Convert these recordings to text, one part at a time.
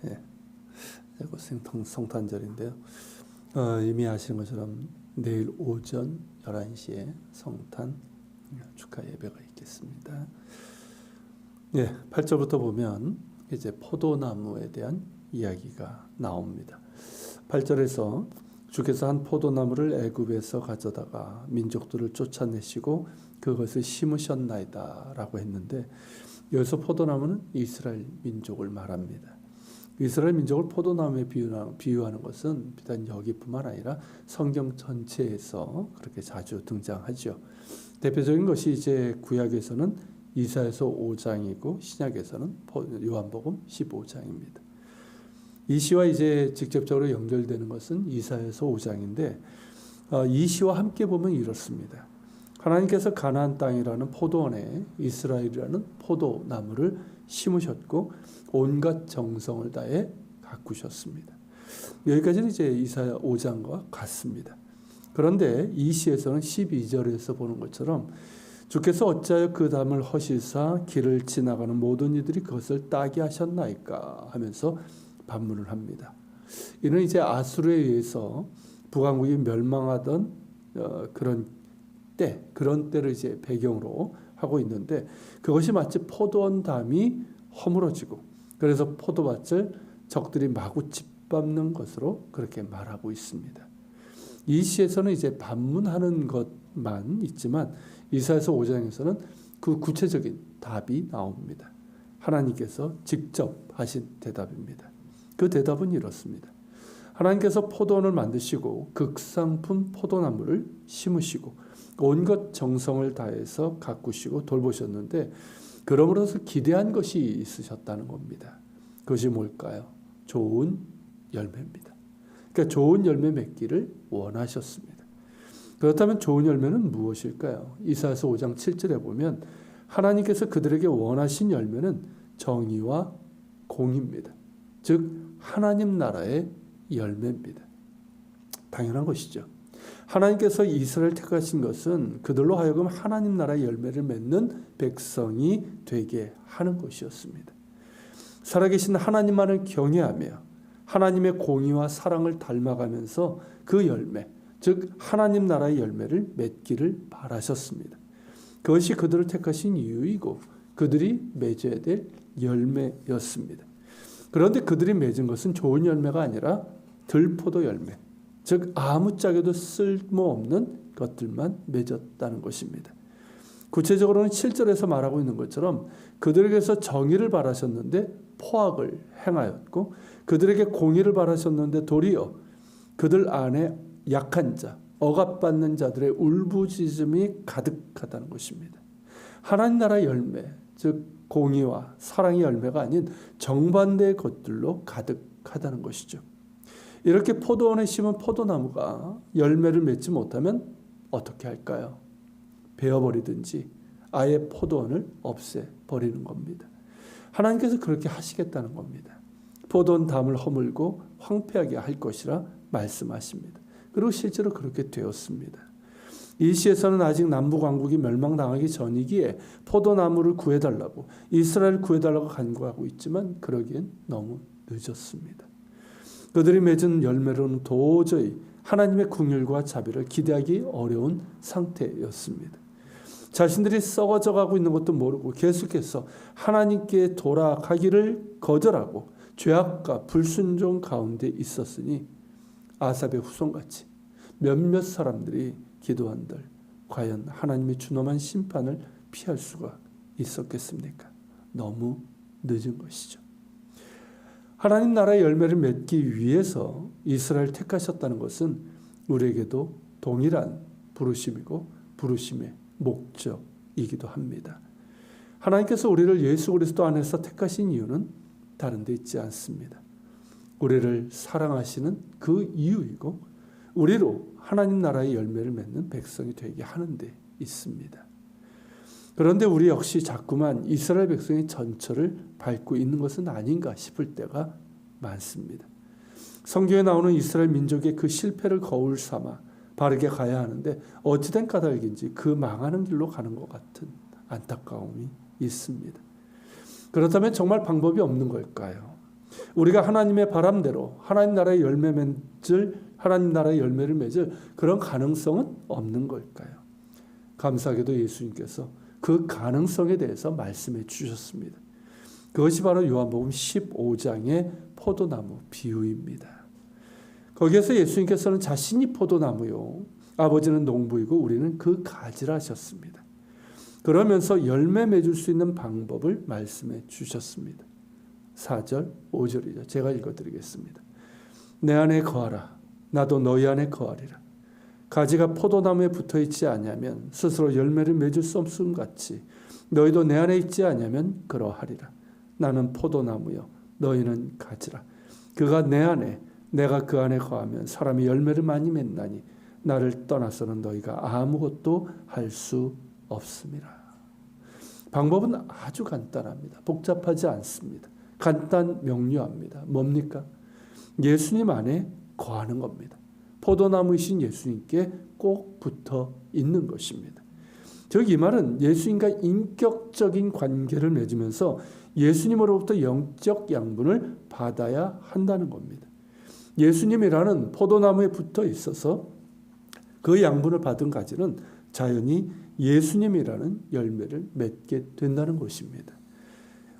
예, 성탄절인데요. 이미 아시는 것처럼 내일 오전 11시에 성탄 축하 예배가 있겠습니다. 8절부터 보면 이제 포도나무에 대한 이야기가 나옵니다. 8절에서 주께서 한 포도나무를 애굽에서 가져다가 민족들을 쫓아내시고 그것을 심으셨나이다 라고 했는데, 여기서 포도나무는 이스라엘 민족을 말합니다. 이스라엘 민족을 포도나무에 비유하는 것은 비단 여기뿐만 아니라 성경 전체에서 그렇게 자주 등장하죠. 대표적인 것이 이제 구약에서는 이사야서 5장이고 신약에서는 요한복음 15장입니다. 이 시와 이제 직접적으로 연결되는 것은 이사야서 5장인데, 이 시와 함께 보면 이렇습니다. 하나님께서 가나안 땅이라는 포도원에 이스라엘이라는 포도나무를 심으셨고 온갖 정성을 다해 가꾸셨습니다. 여기까지는 이제 이사야 5장과 같습니다. 그런데 이 시에서는 12절에서 보는 것처럼 주께서 어찌하여 그 담을 허시사 길을 지나가는 모든 이들이 그것을 따게 하셨나이까 하면서 반문을 합니다. 이는 이제 아수르에 의해서 북왕국이 멸망하던 그런 때를 이제 배경으로 하고 있는데, 그것이 마치 포도원 담이 허물어지고 그래서 포도밭을 적들이 마구 짓밟는 것으로 그렇게 말하고 있습니다. 이 시에서는 이제 반문하는 것만 있지만 이사야서 5장에서는 그 구체적인 답이 나옵니다. 하나님께서 직접 하신 대답입니다. 그 대답은 이렇습니다. 하나님께서 포도원을 만드시고 극상품 포도나무를 심으시고 온갖 정성을 다해서 가꾸시고 돌보셨는데, 그러므로서 기대한 것이 있으셨다는 겁니다. 그것이 뭘까요? 좋은 열매입니다. 그러니까 좋은 열매 맺기를 원하셨습니다. 그렇다면 좋은 열매는 무엇일까요? 이사야서 5장 7절에 보면 하나님께서 그들에게 원하신 열매는 정의와 공의입니다. 즉 하나님 나라의 열매입니다. 당연한 것이죠. 하나님께서 이스라엘 택하신 것은 그들로 하여금 하나님 나라의 열매를 맺는 백성이 되게 하는 것이었습니다. 살아계신 하나님만을 경외하며 하나님의 공의와 사랑을 닮아가면서 그 열매, 즉 하나님 나라의 열매를 맺기를 바라셨습니다. 그것이 그들을 택하신 이유이고 그들이 맺어야 될 열매였습니다. 그런데 그들이 맺은 것은 좋은 열매가 아니라 들포도 열매, 즉 아무짝에도 쓸모없는 것들만 맺었다는 것입니다. 구체적으로는 7절에서 말하고 있는 것처럼 그들에게서 정의를 바라셨는데 포악을 행하였고, 그들에게 공의를 바라셨는데 도리어 그들 안에 약한 자, 억압받는 자들의 울부짖음이 가득하다는 것입니다. 하나님 나라의 열매, 즉 공의와 사랑의 열매가 아닌 정반대의 것들로 가득하다는 것이죠. 이렇게 포도원에 심은 포도나무가 열매를 맺지 못하면 어떻게 할까요? 베어버리든지 아예 포도원을 없애버리는 겁니다. 하나님께서 그렇게 하시겠다는 겁니다. 포도원 담을 허물고 황폐하게 할 것이라 말씀하십니다. 그리고 실제로 그렇게 되었습니다. 이 시에서는 아직 남북왕국이 멸망당하기 전이기에 포도나무를 구해달라고, 이스라엘을 구해달라고 간구하고 있지만 그러기엔 너무 늦었습니다. 그들이 맺은 열매로는 도저히 하나님의 긍휼과 자비를 기대하기 어려운 상태였습니다. 자신들이 썩어져 가고 있는 것도 모르고 계속해서 하나님께 돌아가기를 거절하고 죄악과 불순종 가운데 있었으니 아삽의 후손같이 몇몇 사람들이 기도한들 과연 하나님의 준엄한 심판을 피할 수가 있었겠습니까? 너무 늦은 것이죠. 하나님 나라의 열매를 맺기 위해서 이스라엘 택하셨다는 것은 우리에게도 동일한 부르심이고 부르심의 목적이기도 합니다. 하나님께서 우리를 예수 그리스도 안에서 택하신 이유는 다른 데 있지 않습니다. 우리를 사랑하시는 그 이유이고 우리로 하나님 나라의 열매를 맺는 백성이 되게 하는 데 있습니다. 그런데 우리 역시 자꾸만 이스라엘 백성의 전철을 밟고 있는 것은 아닌가 싶을 때가 많습니다. 성경에 나오는 이스라엘 민족의 그 실패를 거울 삼아 바르게 가야 하는데 어찌된 까닭인지 그 망하는 길로 가는 것 같은 안타까움이 있습니다. 그렇다면 정말 방법이 없는 걸까요? 우리가 하나님의 바람대로 하나님 나라의 하나님 나라의 열매를 맺을 그런 가능성은 없는 걸까요? 감사하게도 예수님께서 그 가능성에 대해서 말씀해 주셨습니다. 그것이 바로 요한복음 15장의 포도나무 비유입니다. 거기에서 예수님께서는 자신이 포도나무요, 아버지는 농부이고 우리는 그 가지라 하셨습니다. 그러면서 열매 맺을 수 있는 방법을 말씀해 주셨습니다. 4절, 5절이죠. 제가 읽어드리겠습니다. 내 안에 거하라. 나도 너희 안에 거하리라. 가지가 포도나무에 붙어있지 아니하면 스스로 열매를 맺을 수 없음 같이 너희도 내 안에 있지 아니하면 그러하리라. 나는 포도나무요 너희는 가지라. 그가 내 안에 내가 그 안에 거하면 사람이 열매를 많이 맺나니 나를 떠나서는 너희가 아무것도 할 수 없음이라. 방법은 아주 간단합니다. 복잡하지 않습니다. 간단 명료합니다. 뭡니까? 예수님 안에 거하는 겁니다. 포도나무이신 예수님께 꼭 붙어 있는 것입니다. 즉 이 말은 예수님과 인격적인 관계를 맺으면서 예수님으로부터 영적 양분을 받아야 한다는 겁니다. 예수님이라는 포도나무에 붙어 있어서 그 양분을 받은 가지는 자연히 예수님이라는 열매를 맺게 된다는 것입니다.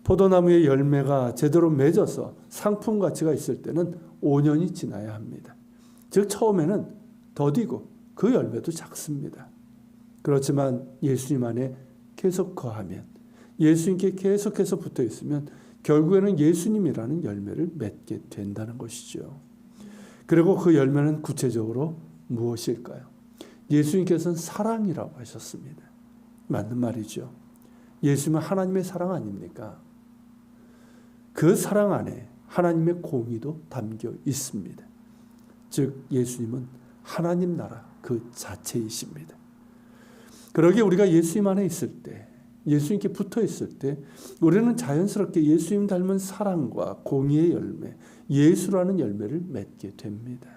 포도나무의 열매가 제대로 맺어서 상품 가치가 있을 때는 5년이 지나야 합니다. 즉 처음에는 더디고 그 열매도 작습니다. 그렇지만 예수님 안에 계속 거하면, 예수님께 계속해서 붙어 있으면 결국에는 예수님이라는 열매를 맺게 된다는 것이죠. 그리고 그 열매는 구체적으로 무엇일까요? 예수님께서는 사랑이라고 하셨습니다. 맞는 말이죠. 예수님은 하나님의 사랑 아닙니까? 그 사랑 안에 하나님의 공의도 담겨 있습니다. 즉 예수님은 하나님 나라 그 자체이십니다. 그러기에 우리가 예수님 안에 있을 때, 예수님께 붙어 있을 때 우리는 자연스럽게 예수님 닮은 사랑과 공의의 열매, 예수라는 열매를 맺게 됩니다.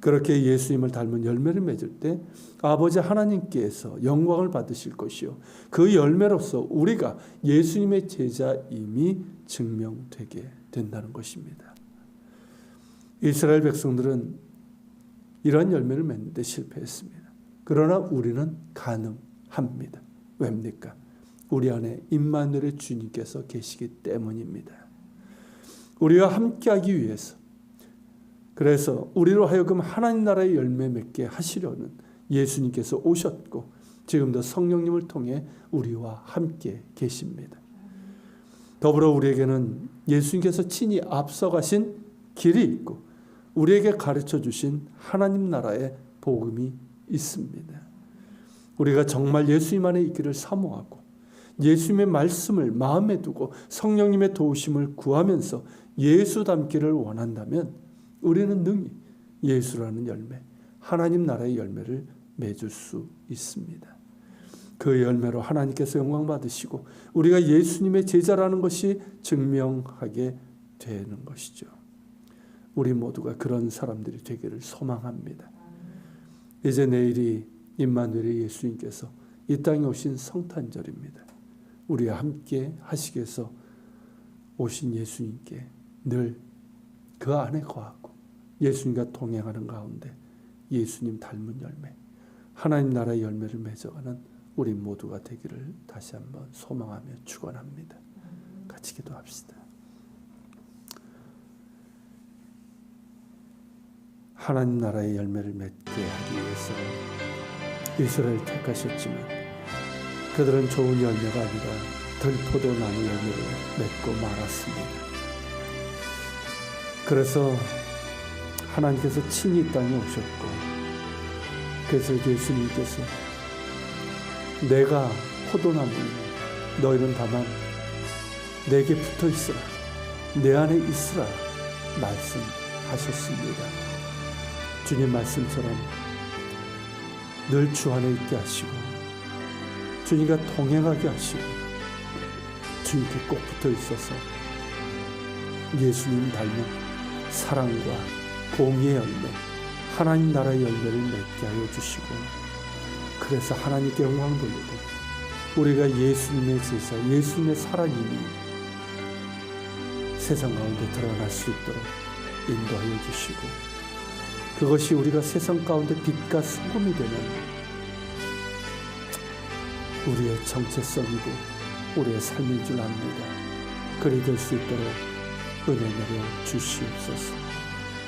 그렇게 예수님을 닮은 열매를 맺을 때 아버지 하나님께서 영광을 받으실 것이요, 그 열매로서 우리가 예수님의 제자임이 증명되게 된다는 것입니다. 이스라엘 백성들은 이런 열매를 맺는 데 실패했습니다. 그러나 우리는 가능합니다. 왜입니까? 우리 안에 임마누엘의 주님께서 계시기 때문입니다. 우리와 함께하기 위해서, 그래서 우리로 하여금 하나님 나라의 열매 맺게 하시려는 예수님께서 오셨고 지금도 성령님을 통해 우리와 함께 계십니다. 더불어 우리에게는 예수님께서 친히 앞서가신 길이 있고 우리에게 가르쳐 주신 하나님 나라의 복음이 있습니다. 우리가 정말 예수님 안에 있기를 사모하고 예수님의 말씀을 마음에 두고 성령님의 도우심을 구하면서 예수 닮기를 원한다면 우리는 능히 예수라는 열매, 하나님 나라의 열매를 맺을 수 있습니다. 그 열매로 하나님께서 영광 받으시고 우리가 예수님의 제자라는 것이 증명하게 되는 것이죠. 우리 모두가 그런 사람들이 되기를 소망합니다. 이제 내일이 임마누엘의 예수님께서 이 땅에 오신 성탄절입니다. 우리와 함께 하시기 위해서 오신 예수님께 늘 그 안에 거하고 예수님과 동행하는 가운데 예수님 닮은 열매, 하나님 나라의 열매를 맺어가는 우리 모두가 되기를 다시 한번 소망하며 축원합니다. 같이 기도합시다. 하나님 나라의 열매를 맺게 하기 위해서 이스라엘을 택하셨지만 그들은 좋은 열매가 아니라 들포도나무 열매를 맺고 말았습니다. 그래서 하나님께서 친히 이 땅에 오셨고, 그래서 예수님께서 내가 포도나무니 너희는 다만 내게 붙어 있으라, 내 안에 있으라 말씀하셨습니다. 주님 말씀처럼 늘 주 안에 있게 하시고 주님과 동행하게 하시고 주님께 꼭 붙어 있어서 예수님 닮은 사랑과 공의의 열매, 하나님 나라의 열매를 맺게 하여 주시고, 그래서 하나님께 영광 돌리고 우리가 예수님의 제자, 예수님의 사랑이니 세상 가운데 드러날 수 있도록 인도하여 주시고, 그것이 우리가 세상 가운데 빛과 소금이 되는 우리의 정체성이고 우리의 삶인 줄 압니다. 그리 될 수 있도록 은혜 내려 주시옵소서.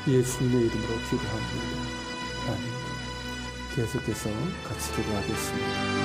예수님의 이름으로 기도합니다. 아멘. 계속해서 같이 기도하겠습니다.